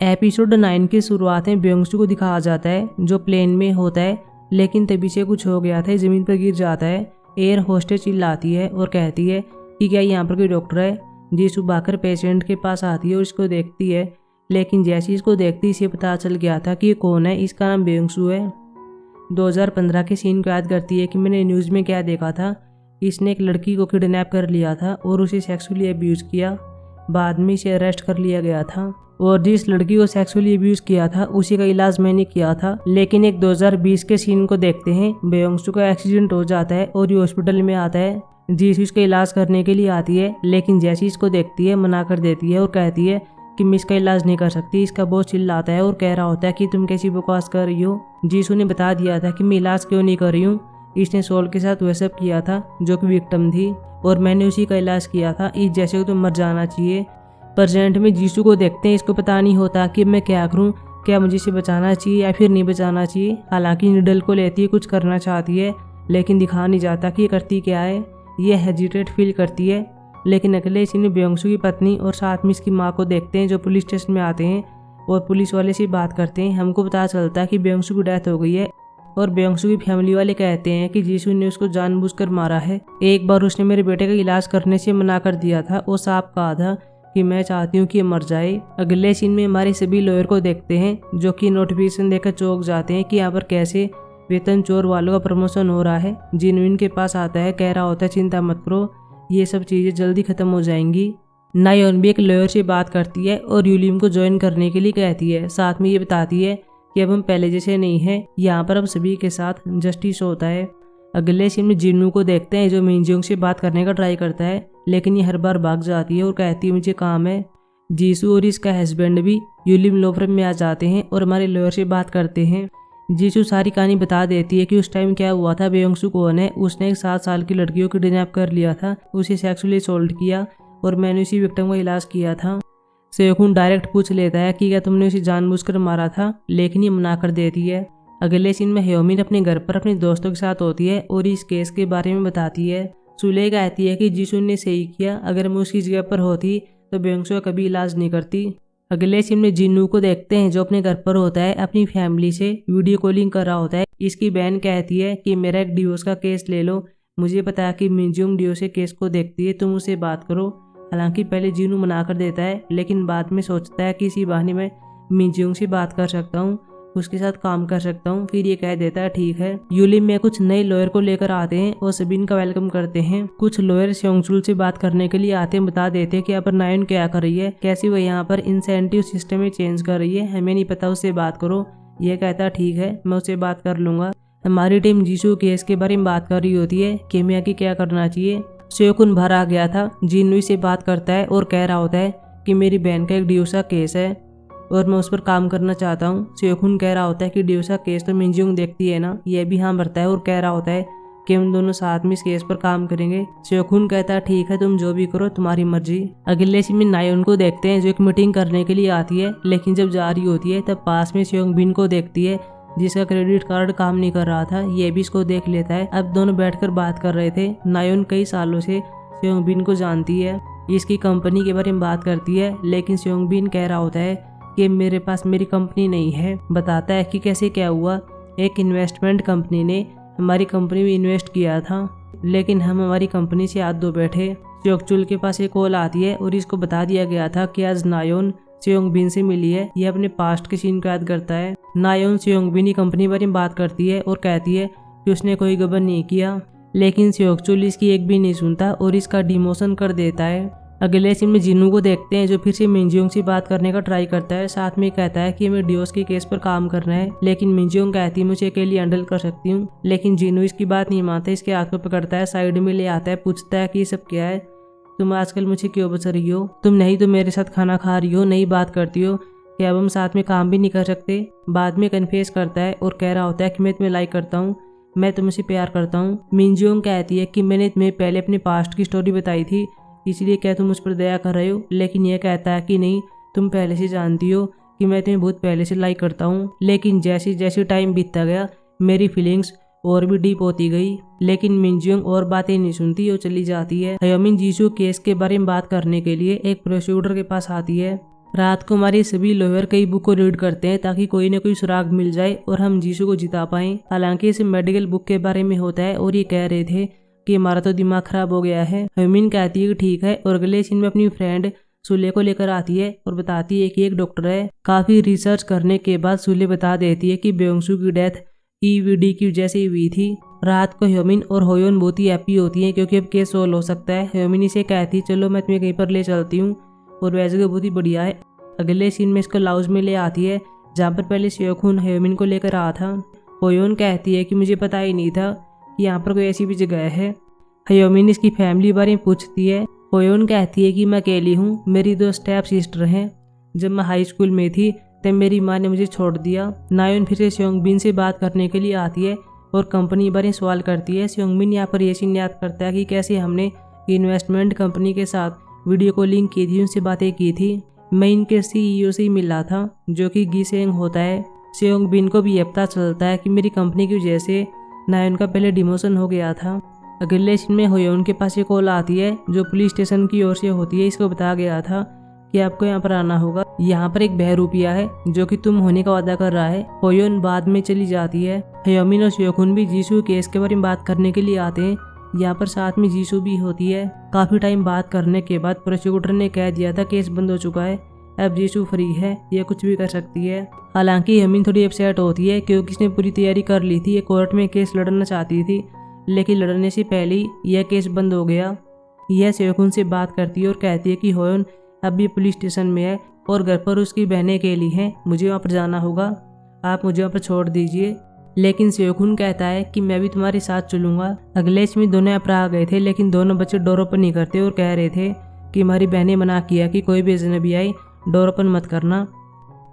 Episode 9 की शुरुआत में ब्योंगसू को दिखाया जाता है जो प्लेन में होता है, लेकिन तभी से कुछ हो गया था, जमीन पर गिर जाता है। एयर होस्टेस चिल्लाती है और कहती है कि क्या यहाँ पर कोई डॉक्टर है। जीसू भागकर पेशेंट के पास आती है और इसको देखती है, लेकिन जैसे इसको देखती इसे पता चल गया था कि ये कौन है, इसका नाम ब्योंगसू है। 2015 के सीन को याद करती है कि मैंने न्यूज़ में क्या देखा था। इसने एक लड़की को किडनैप कर लिया था और उसे सेक्सुअली अब्यूज़ किया। बाद में इसे अरेस्ट कर लिया गया था और जिस लड़की को सेक्सुअली अब्यूज़ किया था उसी का इलाज मैंने किया था। लेकिन एक 2020 के सीन को देखते हैं। ब्योंगसू का एक्सीडेंट हो जाता है और ये हॉस्पिटल में आता है। जीसू इसका इलाज करने के लिए आती है, लेकिन जैसी इसको देखती है मना कर देती है और कहती है कि मैं इसका इलाज नहीं कर सकती। इसका बॉस चिल्लाता है और कह रहा होता है कि तुम कैसी बकवास कर रही हो। जीसू ने बता दिया था कि मैं इलाज क्यों नहीं कर रही हूँ। इसने सोल के साथ वह सब किया था जो कि विक्टिम थी और मैंने उसी का इलाज किया था। इस जैसे को तुम मर जाना चाहिए। प्रेजेंट में जीसू को देखते हैं। इसको पता नहीं होता कि मैं क्या करूं, क्या मुझे इसे बचाना चाहिए या फिर नहीं बचाना चाहिए। हालांकि निडल को लेती है, कुछ करना चाहती है, लेकिन दिखा नहीं जाता कि ये करती क्या है। ये हेजिटेट फील करती है। लेकिन अगले सीन में ब्योंगसू की पत्नी और साथ में इसकी माँ को देखते हैं जो पुलिस स्टेशन में आते हैं और पुलिस वाले से बात करते हैं। हमको पता चलता है कि ब्योंगसू की डेथ हो गई है और ब्योंगसू की फैमिली वाले कहते हैं कि जीसू ने उसको जानबूझकर मारा है। एक बार उसने मेरे बेटे का इलाज करने से मना कर दिया था और साफ कहा था कि मैं चाहती हूँ कि ये मर जाए। अगले सीन में हमारे सभी लॉयर को देखते हैं जो कि नोटिफिकेशन देकर चौंक जाते हैं कि यहाँ पर कैसे वेतन चोर वालों का प्रमोशन हो रहा है। जिनविन के पास आता है, कह रहा होता है चिंता मत करो, ये सब चीज़ें जल्दी खत्म हो जाएंगी। नायोन भी एक लॉयर से बात करती है और यूलिम को ज्वाइन करने के लिए कहती है। साथ में ये बताती है कि अब हम पहले जैसे नहीं है, यहाँ पर अब सभी के साथ जस्टिस होता है। अगले सीन में जिन्नू को देखते हैं जो मिनजियोंग से बात करने का ट्राई करता है, लेकिन ये हर बार भाग जाती है और कहती है मुझे काम है। जीसू और इसका हस्बैंड भी यूलिम लॉ फर्म में आ जाते हैं और हमारे लॉयर से बात करते हैं। जीसू सारी कहानी बता देती है कि उस टाइम क्या हुआ था, ब्योंगसू कौन है। उसने एक 7 साल की लड़की को किडनैप कर लिया था, उसे सेक्सुअली असॉल्ट किया और मैंने उसी विक्टिम का इलाज किया था। सेयोकुन डायरेक्ट पूछ लेता है कि क्या तुमने उसे जानबूझकर मारा था, लेकिन ये मना कर देती है। अगले सीन में हेयोमिन अपने घर पर अपने दोस्तों के साथ होती है और इस केस के बारे में बताती है। सुले कहती है कि जीसू ने सही किया, अगर मैं उसकी जगह पर होती तो ब्योंगसू का कभी इलाज नहीं करती। अगले सीन में जिन्नू को देखते हैं जो अपने घर पर होता है, अपनी फैमिली से वीडियो कॉलिंग कर रहा होता है। इसकी बहन कहती है कि मेरा एक डिवोर्स का केस ले लो, मुझे पता है कि मिनजियोंग डिवोर्स के केस को देखती है, तुम उससे बात करो। हालांकि पहले जिन्नू मना कर देता है, लेकिन बाद में सोचता है कि इसी बहाने मैं मिनजियोंग से बात कर सकता हूँ, उसके साथ काम कर सकता हूँ। फिर ये कह देता है ठीक है। यूलिम में कुछ नए लॉयर को लेकर आते हैं और सभी इनका वेलकम करते हैं। कुछ लॉयर स्योंगचुल से बात करने के लिए आते हैं, बता देते हैं कि यहाँ पर नायोन क्या कर रही है, कैसे वो यहाँ पर इंसेंटिव सिस्टम में चेंज कर रही है, हमें नहीं पता, उससे बात करो। ये कहता है ठीक है, मैं उससे बात कर लूंगा। हमारी टीम जीसू केस के बारे में बात कर रही होती है कि हमें आगे क्या करना चाहिए। सेयोकुन बाहर आ गया था। जिन्नू से बात करता है और कह रहा होता है कि मेरी बहन का एक डिवोर्स का केस है और मैं उस पर काम करना चाहता हूँ। सेयोकुन कह रहा होता है कि डिवोर्स का केस तो मिनजियोंग देखती है ना। यह भी हाँ भरता है और कह रहा होता है कि हम दोनों साथ में इस केस पर काम करेंगे। सेयोकुन कहता है ठीक है, तुम जो भी करो, तुम्हारी मर्जी। अगले सीन में नायोन को देखते हैं जो एक मीटिंग करने के लिए आती है, लेकिन जब जा रही होती है तब पास में सेयोंगबिन को देखती है जिसका क्रेडिट कार्ड काम नहीं कर रहा था। ये भी इसको देख लेता है। अब दोनों बैठकर बात कर रहे थे। नायोन कई सालों से सेयोंगबिन को जानती है, इसकी कंपनी के बारे में बात करती है, लेकिन सेयोंगबिन कह रहा होता है कि मेरे पास मेरी कंपनी नहीं है। बताता है कि कैसे क्या हुआ। एक इन्वेस्टमेंट कंपनी ने हमारी कंपनी में इन्वेस्ट किया था, लेकिन हम हमारी कंपनी से हाथ धो बैठे। सेयोंगचुल के पास एक कॉल आती है और इसको बता दिया गया था कि आज नायोन सेयोंगबिन से मिली है। यह अपने पास्ट के सीन को याद करता है। नायोन सेयोंगबिन की कंपनी बारे में बात करती है और कहती है कि उसने कोई गबन नहीं किया, लेकिन सेयोंगचुल इसकी एक भी नहीं सुनता और इसका डिमोशन कर देता है। अगले सीन में जिन्नू को देखते हैं जो फिर से मिनजियोंग से बात करने का ट्राई करता है। साथ में कहता है कि हमें डिवोर्स के केस पर काम करना है, लेकिन मिनजियोंग कहती है मुझे अकेली हैंडल कर सकती हूँ। लेकिन जिन्नू इसकी बात नहीं मानता, इसके हाथ को पकड़ता है, साइड में ले आता है, पूछता है कि ये सब क्या है, तुम आजकल मुझे क्यों बचा रही हो, तुम नहीं तो मेरे साथ खाना खा रही हो, नहीं बात करती हो, कि अब हम साथ में काम भी नहीं कर सकते। बाद में कन्फेस करता है और कह रहा होता है कि मैं तुम्हें लाइक करता हूँ, मैं तुमसे प्यार करता हूँ। मिनजियोंग कहती है कि मैंने तुम्हें पहले अपने पास्ट की स्टोरी बताई थी, इसलिए क्या तुम उस पर दया कर रहे हो। लेकिन यह कहता है कि नहीं, तुम पहले से जानती हो कि मैं तुम्हें बहुत पहले से लाइक करता हूँ। लेकिन जैसे जैसे टाइम बीतता गया मेरी फीलिंग्स और भी डीप होती गई। लेकिन मिनजियोंग और बातें नहीं सुनती और चली जाती है। हेयोमिन जीसू केस के बारे में बात करने के लिए एक प्रोसिक्यूटर के पास आती है। रात को हमारे सभी लॉयर कई बुक को रीड करते हैं ताकि कोई न कोई सुराग मिल जाए और हम जीसू को जिता पाएं। हालांकि इस मेडिकल बुक के बारे में होता है और ये कह रहे थे कि हमारा तो दिमाग खराब हो गया है। ह्यूमिन कहती है कि ठीक है, और अगले सीन में अपनी फ्रेंड सुले को लेकर आती है और बताती है कि एक डॉक्टर है। काफी रिसर्च करने के बाद सुले बता देती है कि बेयोंगसू की डेथ ईवीडी की वजह से हुई थी। रात को ह्यूमिन और होयोन बहुत ही हैप्पी होती हैं क्योंकि अब केस सोल्व हो सकता है। ह्यूमिन इसे कहती है चलो मैं तुम्हें कहीं पर ले चलती हूँ, और वैसे तो बहुत ही बढ़िया है। अगले सीन में इसको लाउज में ले आती है जहाँ पर पहले सेओकुन ह्यूमिन को लेकर आया था। होयोन कहती है कि मुझे पता ही नहीं था कि यहाँ पर कोई ऐसी भी जगह है। ह्यूमिन इसकी फैमिली बारे में पूछती है। होयोन कहती है कि मैं अकेली हूँ, मेरी 2 स्टेप सिस्टर हैं। जब मैं हाई स्कूल में थी तब मेरी माँ ने मुझे छोड़ दिया। नायोन फिर से सेओंगबिन से बात करने के लिए आती है और कंपनी बारे सवाल करती है। सेओंगबिन यहाँ पर ये सीन याद करता है कि कैसे हमने इन्वेस्टमेंट कंपनी के साथ वीडियो कॉलिंग की थी, उनसे बातें की थी। मैं इनके सीईओ से ही मिला था जो कि गिसेंग होता है। सेओंगबिन को भी ये पता चलता है कि मेरी कंपनी की वजह से नायोन का पहले डिमोशन हो गया था। अगले सीन में होयोन के पास एक कॉल आती है जो पुलिस स्टेशन की ओर से होती है। इसको बताया गया था कि आपको यहाँ पर आना होगा, यहाँ पर एक बहरूपिया है जो कि तुम होने का वादा कर रहा है। होयोन बाद में चली जाती है। ह्यूमिन और सेओकुन भी जीसू केस के बारे में बात करने के लिए आते हैं। यहाँ पर साथ में जीसू भी होती है। काफी टाइम बात करने के बाद प्रोसिक्यूटर ने कह दिया था केस बंद हो चुका है, अब जीसू फ्री है, ये कुछ भी कर सकती है। हालांकि ह्यूमिन थोड़ी अपसेट होती है क्योंकि इसने पूरी तैयारी कर ली थी, ये कोर्ट में केस लड़ना चाहती थी, लेकिन लड़ने से पहले ही यह केस बंद हो गया। यह सेओकुन से बात करती है और कहती है कि होयोन अब भी पुलिस स्टेशन में है और घर पर उसकी बहनें अकेली हैं, मुझे वहाँ पर जाना होगा, आप मुझे वहाँ पर छोड़ दीजिए। लेकिन सेओकुन कहता है कि मैं भी तुम्हारे साथ चलूंगा। अगले इसमें दोनों यहाँ पर आ गए थे, लेकिन दोनों बच्चे डोर ओपन नहीं करते और कह रहे थे कि हमारी बहनें मना किया कि कोई भी अजनबी आए डोर ओपन मत करना।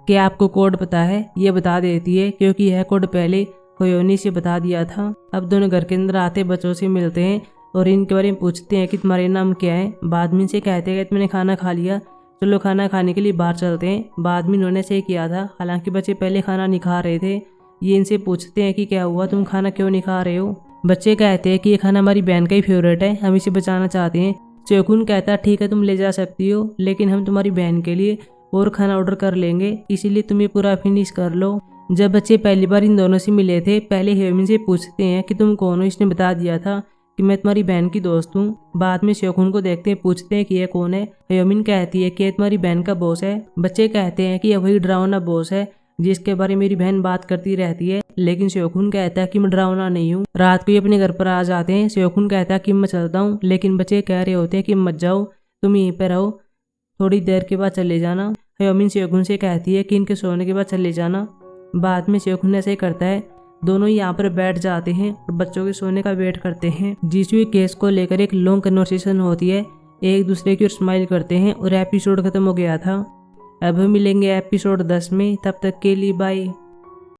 क्या आपको कोड पता है? ये बता देती है क्योंकि यह कोड पहले होयोनी से बता दिया था। अब दोनों घर के अंदर आते बच्चों से मिलते हैं और इनके बारे में पूछते हैं कि तुम्हारे नाम क्या है। बाद में से कहते हैं कि तुमने खाना खा लिया, चलो खाना खाने के लिए बाहर चलते हैं। बाद में इन्होंने से किया था, हालांकि बच्चे पहले खाना नहीं खा रहे थे। ये इनसे पूछते हैं कि क्या हुआ, तुम खाना क्यों नहीं खा रहे हो। बच्चे कहते हैं कि ये खाना हमारी बहन का ही फेवरेट है, हम इसे बचाना चाहते हैं। सेओकुन कहता है ठीक है तुम ले जा सकती हो, लेकिन हम तुम्हारी बहन के लिए और खाना ऑर्डर कर लेंगे, इसीलिए तुम ये पूरा फिनिश कर लो। जब बच्चे पहली बार इन दोनों से मिले थे, पहले ह्यूमिन से पूछते हैं कि तुम कौन हो। इसने बता दिया था कि मैं तुम्हारी बहन की दोस्त हूँ। बाद में सेओकुन को देखते हैं, पूछते हैं कि यह कौन है। ह्यूमिन कहती है कि यह तुम्हारी बहन का बॉस है। बच्चे कहते हैं कि यह वही डरावना बॉस है जिसके बारे में मेरी बहन बात करती रहती है, लेकिन सेओकुन कहता है कि मैं डरावना नहीं हूँ। रात को ये अपने घर पर आ जाते हैं। सेओकुन कहता है कि मैं चलता हूँ, लेकिन बच्चे कह रहे होते हैं कि मत जाओ, तुम यहीं पर रहो, थोड़ी देर के बाद चले जाना। ह्यूमिन सेओकुन से कहती है कि इनके सोने के बाद चले जाना। बाद में सेओकुन ऐसे ही करता है। दोनों यहाँ पर बैठ जाते हैं और बच्चों के सोने का वेट करते हैं। जीसू केस को लेकर एक लॉन्ग कन्वर्सेशन होती है, एक दूसरे की ओर स्माइल करते हैं और एपिसोड खत्म हो गया था। अब हम मिलेंगे एपिसोड 10 में, तब तक के लिए बाय।